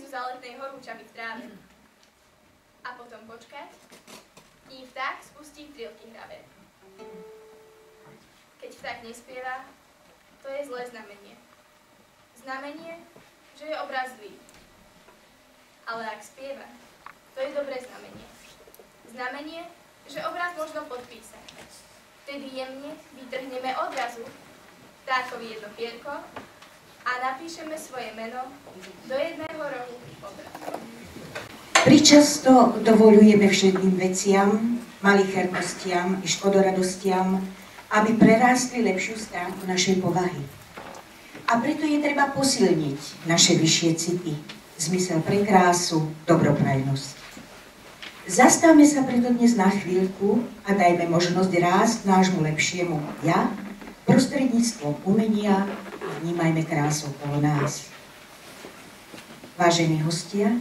zaletnej horúčavy v tráve. A potom počkať, kým vták spustí trilky hravé. Keď vták nespieva, to je zlé znamenie. Znamenie, že je obraz zlý. Ale ak spieva, to je dobré znamenie. Znamenie, že obraz možno podpísať. Vtedy jemne vytrhneme odrazu vtákovi jedno pierko a napíšeme svoje meno do jedného rohu obrazu. Pričasto dovoľujeme všetkým veciam, malichernostiam i škodoradostiam, aby prerástli lepšiu stránku našej povahy. A preto je treba posilniť naše vyššie city, zmysel pre krásu, dobroprajnosť. Zastavme sa preto dnes na chvíľku a dajme možnosť rásť nášmu lepšiemu ja prostredníctvom umenia a vnímajme krásu okolo nás. Vážení hostia,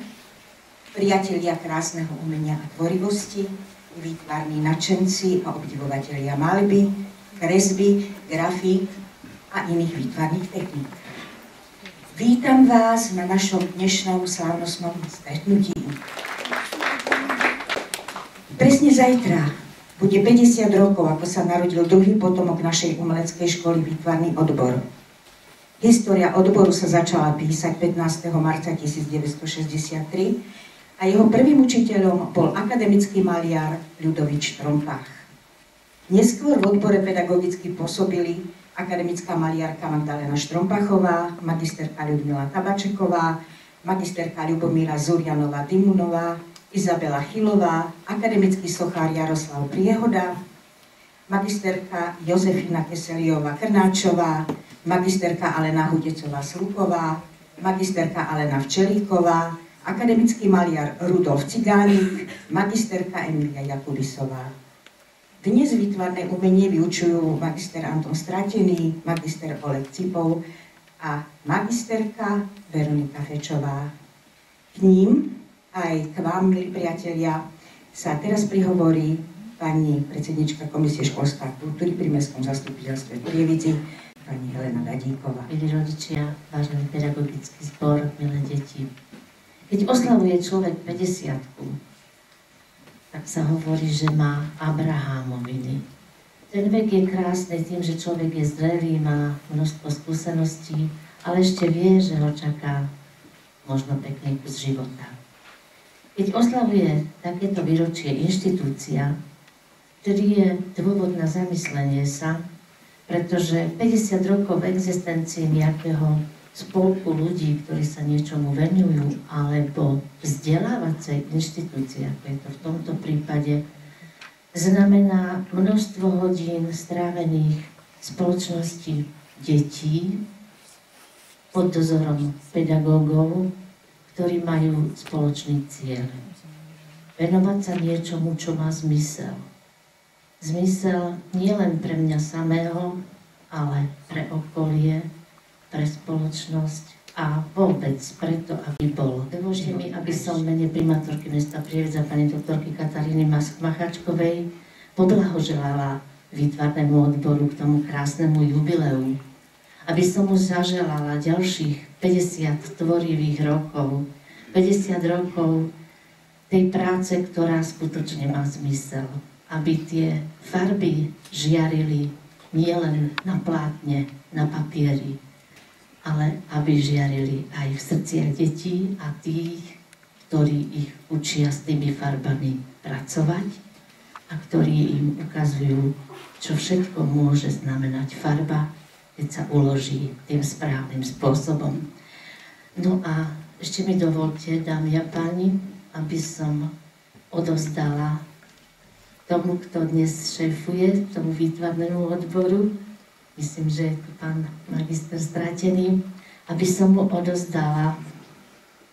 priatelia krásneho umenia a tvorivosti, výtvarní nadšenci a obdivovatelia maľby, kresby, grafík a iných výtvarných techník. Vítam vás na našom dnešnom slávnostnom stretnutí. Presne zajtra bude 50 rokov, ako sa narodil druhý potomok našej umeleckej školy Výtvarný odbor. História odboru sa začala písať 15. marca 1963 a jeho prvým učiteľom bol akademický maliar Ľudovíč Trompách. Neskôr v odbore pedagogicky pôsobili akademická maliarka Magdalena Štrompachová, magisterka Ľudmila Tabačeková, magisterka Ľubomíra Zurianová-Dimunová, Izabela Chylová, akademický sochár Jaroslav Priehoda, magisterka Jozefína Keseliová-Krnáčová, magisterka Alena Hudecová-Sluková, magisterka Alena Včelíková, akademický maliar Rudolf Cigánik, magisterka Emília Jakubisová. Dnes výtvarné umenie vyučujú magister Anton Stratený, magister Oleg Cipov a magisterka Veronika Fečová. K ním aj k vám, milí priatelia, sa teraz prihovorí pani predsednička Komisie školstva a kultúry pri Mestskom zastupiteľstve v Prievidzi, pani Helena Dadíková. Milí rodičia, vážený pedagogický zbor, milé deti. Keď oslavuje človek 50-ku, tak sa hovorí, že má Abrahámoviny. Ten vek je krásny tým, že človek je zrelý, má množstvo skúseností, ale ešte vie, že ho čaká možno pekný kus života. Keď oslavuje takéto výročie inštitúcia, ktorý je dôvod na zamyslenie sa, pretože 50 rokov v existencii nejakého spolku ľudí, ktorí sa niečomu venujú, alebo vzdelávacej inštitúcie, ako je to v tomto prípade, znamená množstvo hodín strávených v spoločnosti detí pod dozorom pedagógov, ktorí majú spoločný cieľ. Venovať sa niečomu, čo má zmysel. Zmysel nie len pre mňa samého, ale pre okolie, pre spoločnosť a vôbec preto, aby bol. Dovolte mi, aby som v mene primátorky mesta Prievidza pani doktorky Kataríny Macháčkovej poblahoželala výtvarnému odboru k tomu krásnemu jubileu. Aby som mu zaželala ďalších 50 tvorivých rokov, 50 rokov tej práce, ktorá skutočne má zmysel. Aby tie farby žiarili nielen na plátne, na papieri, ale aby žiarili aj v srdciach detí a tých, ktorí ich učia s tými farbami pracovať a ktorí im ukazujú, čo všetko môže znamenať farba, keď sa uloží tým správnym spôsobom. No a ešte mi dovolte, dámy a páni, aby som odovzdala tomu, kto dnes šéfuje, tomu výtvarnému odboru, myslím, že je tu pán magister Stratený, aby som mu odovzdala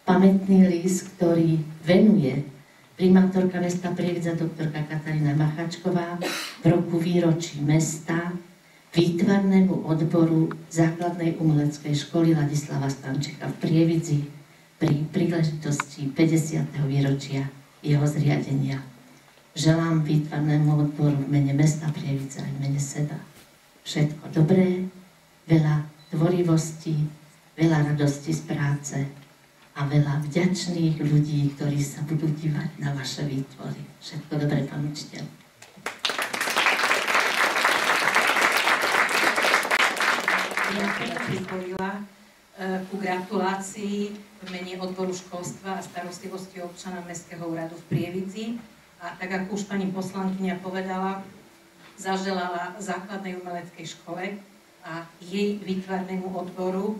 pamätný list, ktorý venuje primátorka mesta Prievidza doktorka Katarína Macháčková v roku výročí mesta výtvarnému odboru základnej umeleckej školy Ladislava Stančeka v Prievidzi pri príležitosti 50. výročia jeho zriadenia. Želám výtvarnému odboru v mene mesta Prievidza aj v mene seba všetko dobré, veľa tvorivosti, veľa radosti z práce a veľa vďačných ľudí, ktorí sa budú dívať na vaše výtvory. Všetko dobré, pán učiteľ. Ja teda pripojila ku gratulácii v mene odboru školstva a starostlivosti občana Mestského úradu v Prievidzi. A tak ako už pani poslankyňa povedala, zaželala základnej umeleckej škole a jej výtvarnému odboru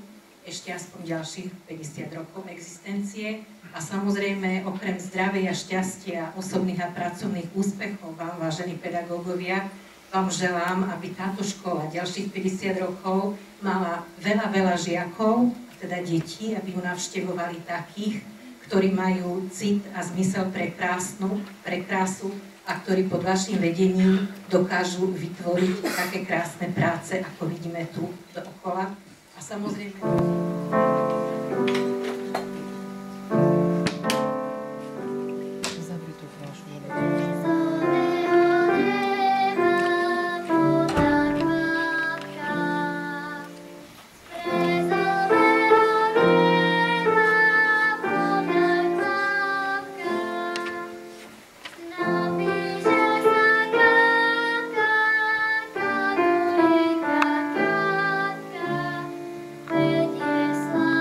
ešte aspoň ďalších 50 rokov existencie. A samozrejme, okrem zdravia, šťastia, osobných a pracovných úspechov vám, vážení pedagógovia, vám želám, aby táto škola ďalších 50 rokov mala veľa žiakov, teda detí, aby ju navštevovali takých, ktorí majú cit a zmysel pre krásu a ktorí pod vašim vedením dokážu vytvoriť také krásne práce, ako vidíme tu dookola. A samozrejme... Yes,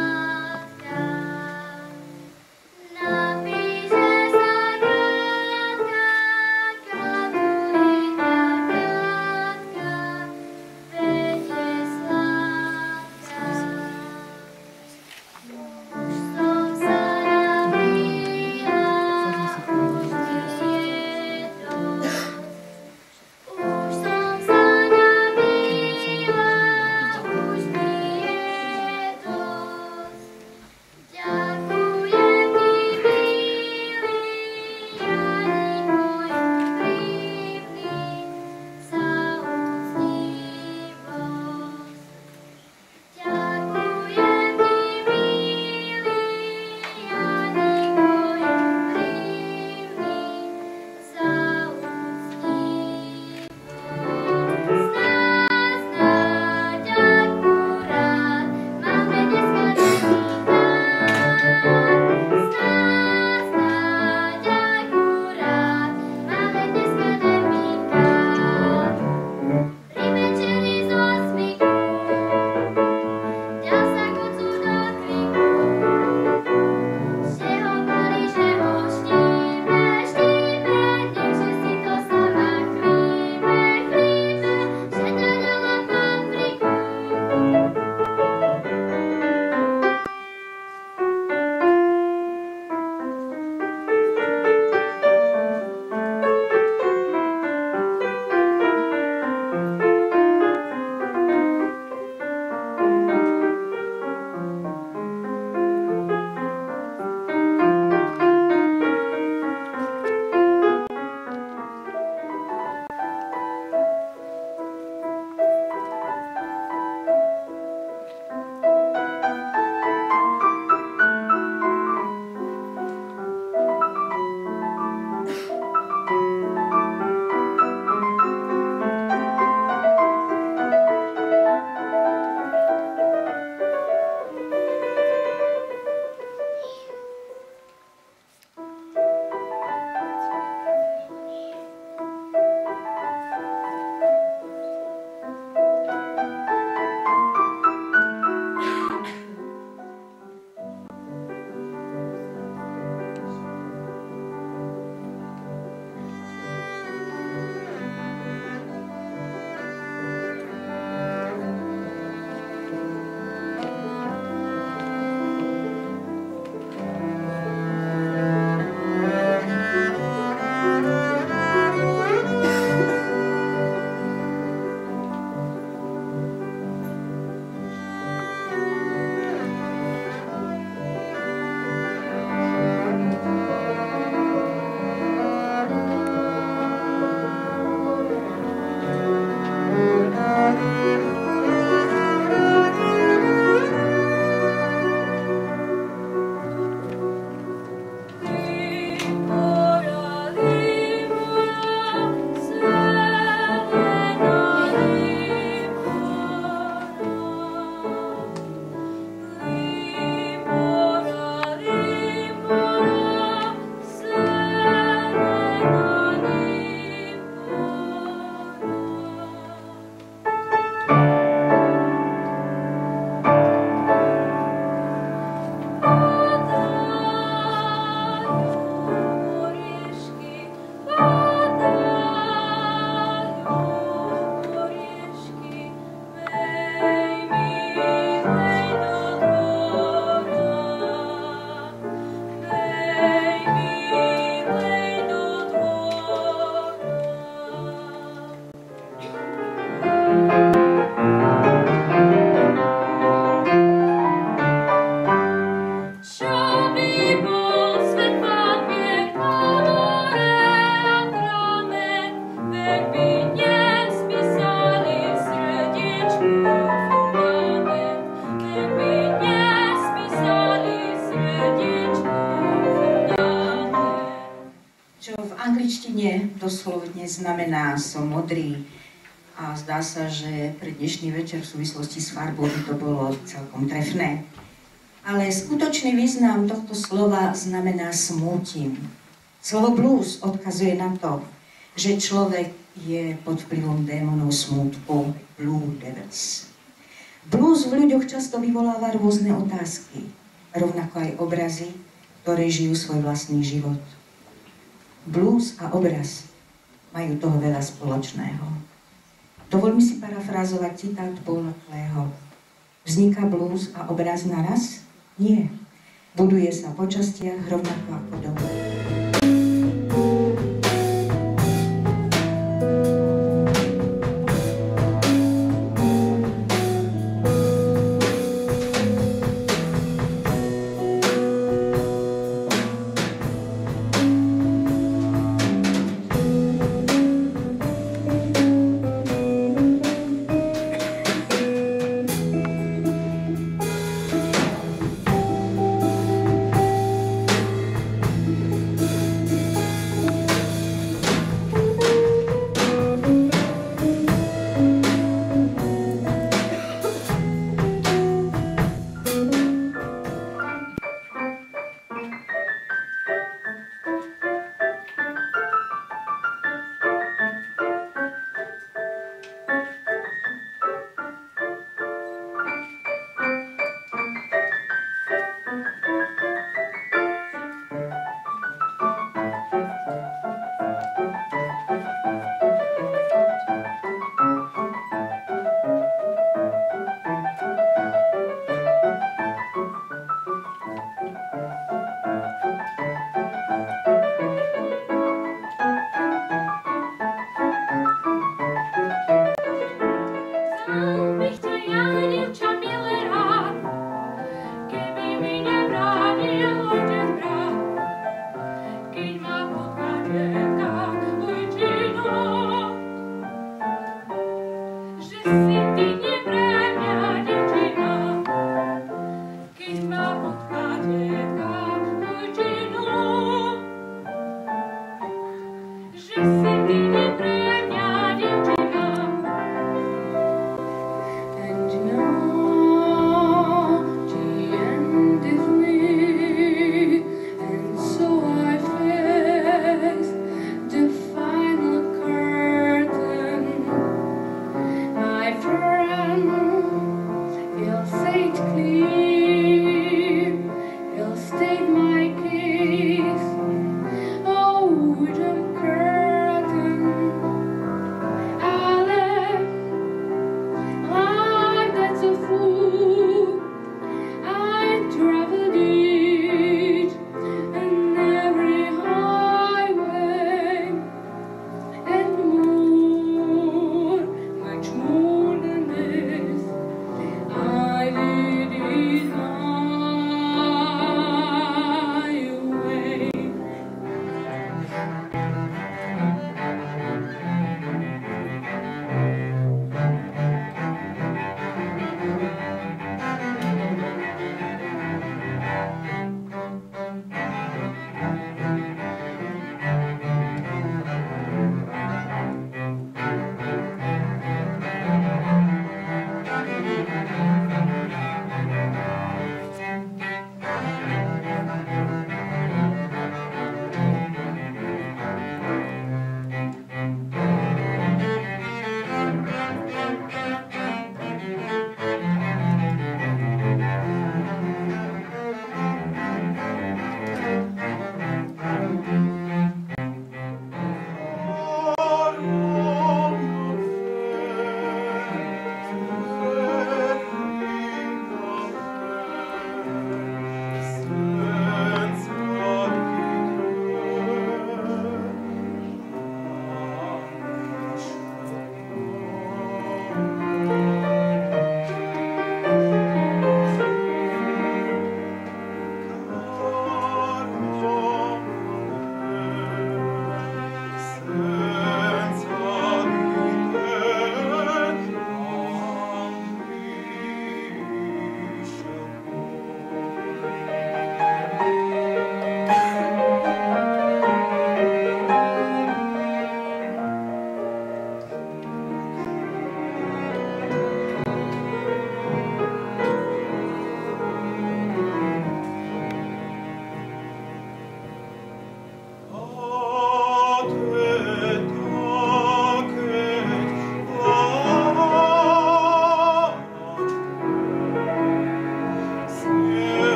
angličtine doslovne znamená som modrý a zdá sa, že pre dnešný večer v súvislosti s farbou by to bolo celkom trefné. Ale skutočný význam tohto slova znamená smútim. Slovo blues odkazuje na to, že človek je pod vplyvom démonov smútku, blue devils. Blues v ľuďoch často vyvoláva rôzne otázky, rovnako aj obrazy, ktoré žijú svoj vlastný život. Blues a obraz majú toho veľa spoločného. Dovoľme si parafrázovať citát Paula Kleeho. Vzniká blues a obraz naraz? Nie. Buduje sa po častiach rovnako ako dom.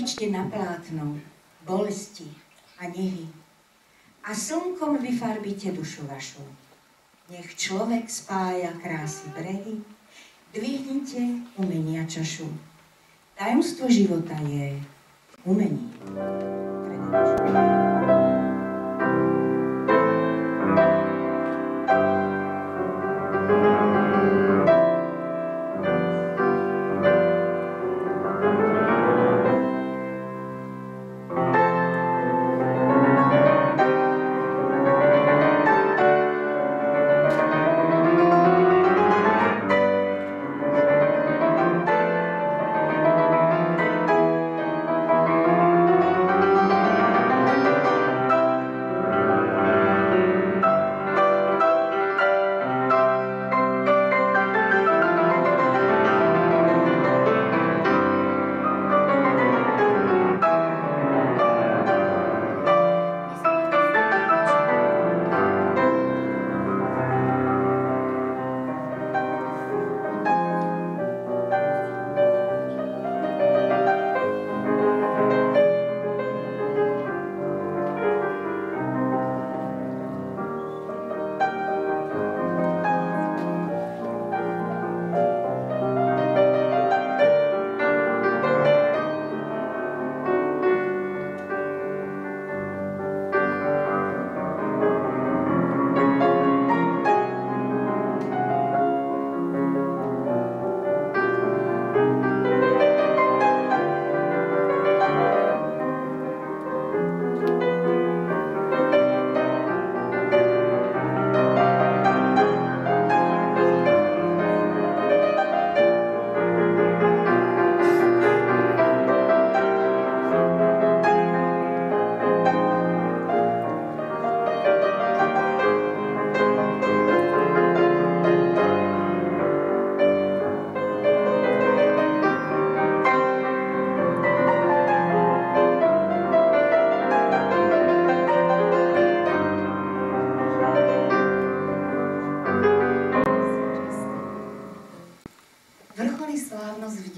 Napíšte na plátno bolesti a nehy a slnkom vyfarbite dušu vašu. Nech človek spája krásy brehy, dvihnite umenia čašu. Tajomstvo života je umení.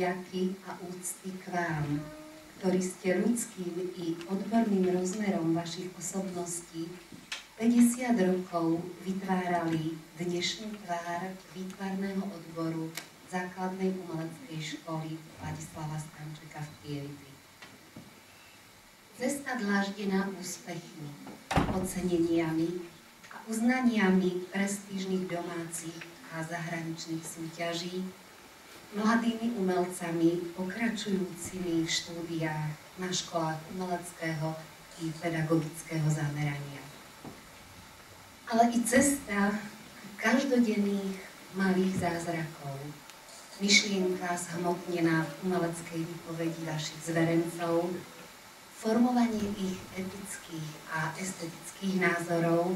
vďaky a úcty k vám, ktorí ste ľudským i odborným rozmerom vašich osobností 50 rokov vytvárali dnešnú tvár výtvarného odboru základnej umeleckej školy Ladislava Stančeka v Prievidzi. Cesta dláždená úspechmi, oceneniami a uznaniami prestížnych domácich a zahraničných súťaží, mladými umelcami pokračujúcimi v štúdiách na školách umeleckého i pedagogického zamerania. Ale i cesta každodenných malých zázrakov, myšlienka zhmotnená v umeleckej výpovedi vašich zverencov, formovanie ich etických a estetických názorov,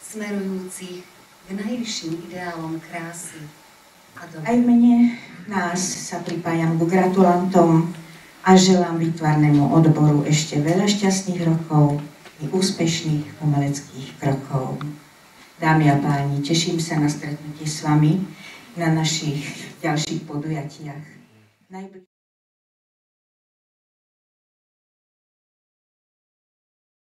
smerujúcich k najvyšším ideálom krásy a dobra. Aj v mene nás sa pripájam k gratulantom a želám výtvarnému odboru ešte veľa šťastných rokov i úspešných umeleckých krokov. Dámy a páni, teším sa na stretnutie s vami na našich ďalších podujatiach.